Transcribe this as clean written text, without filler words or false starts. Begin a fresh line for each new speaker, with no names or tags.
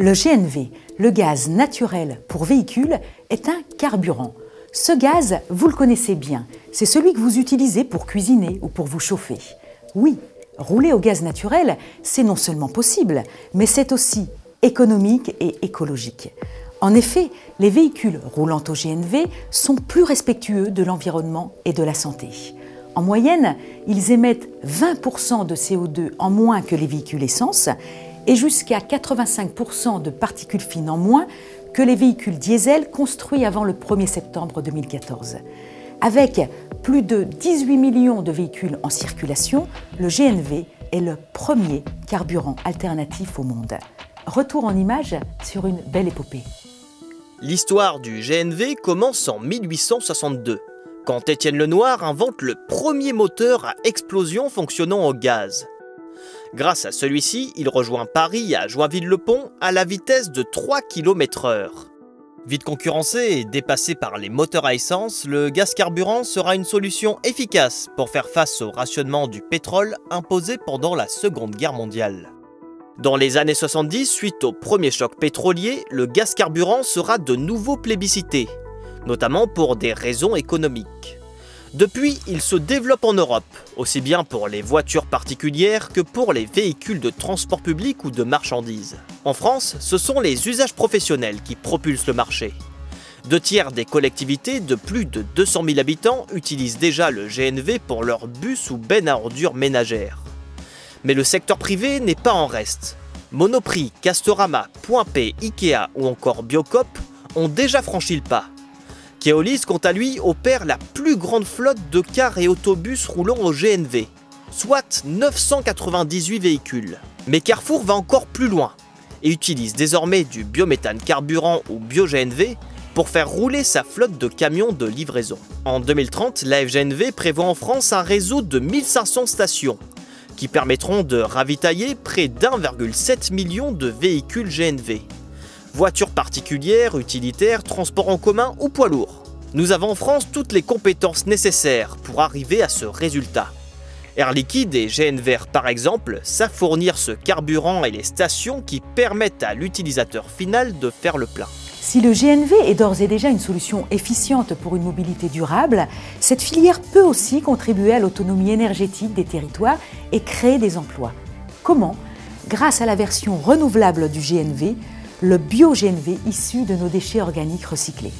Le GNV, le gaz naturel pour véhicule, est un carburant. Ce gaz, vous le connaissez bien, c'est celui que vous utilisez pour cuisiner ou pour vous chauffer. Oui, rouler au gaz naturel, c'est non seulement possible, mais c'est aussi économique et écologique. En effet, les véhicules roulant au GNV sont plus respectueux de l'environnement et de la santé. En moyenne, ils émettent 20% de CO2 en moins que les véhicules essence et jusqu'à 85% de particules fines en moins que les véhicules diesel construits avant le 1er septembre 2014. Avec plus de 18 millions de véhicules en circulation, le GNV est le premier carburant alternatif au monde. Retour en images sur une belle épopée.
L'histoire du GNV commence en 1862, quand Étienne Lenoir invente le premier moteur à explosion fonctionnant au gaz. Grâce à celui-ci, il rejoint Paris à Joinville-le-Pont à la vitesse de 3 km/h. Vite concurrencé et dépassé par les moteurs à essence, le gaz carburant sera une solution efficace pour faire face au rationnement du pétrole imposé pendant la Seconde Guerre mondiale. Dans les années 70, suite au premier choc pétrolier, le gaz carburant sera de nouveau plébiscité, notamment pour des raisons économiques. Depuis, il se développe en Europe, aussi bien pour les voitures particulières que pour les véhicules de transport public ou de marchandises. En France, ce sont les usages professionnels qui propulsent le marché. 2/3 des collectivités de plus de 200 000 habitants utilisent déjà le GNV pour leurs bus ou bennes à ordures ménagères. Mais le secteur privé n'est pas en reste. Monoprix, Castorama, Point P, Ikea ou encore Biocop ont déjà franchi le pas. Keolis, quant à lui, opère la plus grande flotte de cars et autobus roulant au GNV, soit 998 véhicules. Mais Carrefour va encore plus loin et utilise désormais du biométhane carburant ou bio-GNV pour faire rouler sa flotte de camions de livraison. En 2030, la FGNV prévoit en France un réseau de 1500 stations qui permettront de ravitailler près d'1,7 million de véhicules GNV. Voitures particulières, utilitaires, transports en commun ou poids lourds. Nous avons en France toutes les compétences nécessaires pour arriver à ce résultat. Air Liquide et GNVR par exemple savent fournir ce carburant et les stations qui permettent à l'utilisateur final de faire le plein.
Si le GNV est d'ores et déjà une solution efficiente pour une mobilité durable, cette filière peut aussi contribuer à l'autonomie énergétique des territoires et créer des emplois. Comment? Grâce à la version renouvelable du GNV, le bio-GNV issu de nos déchets organiques recyclés.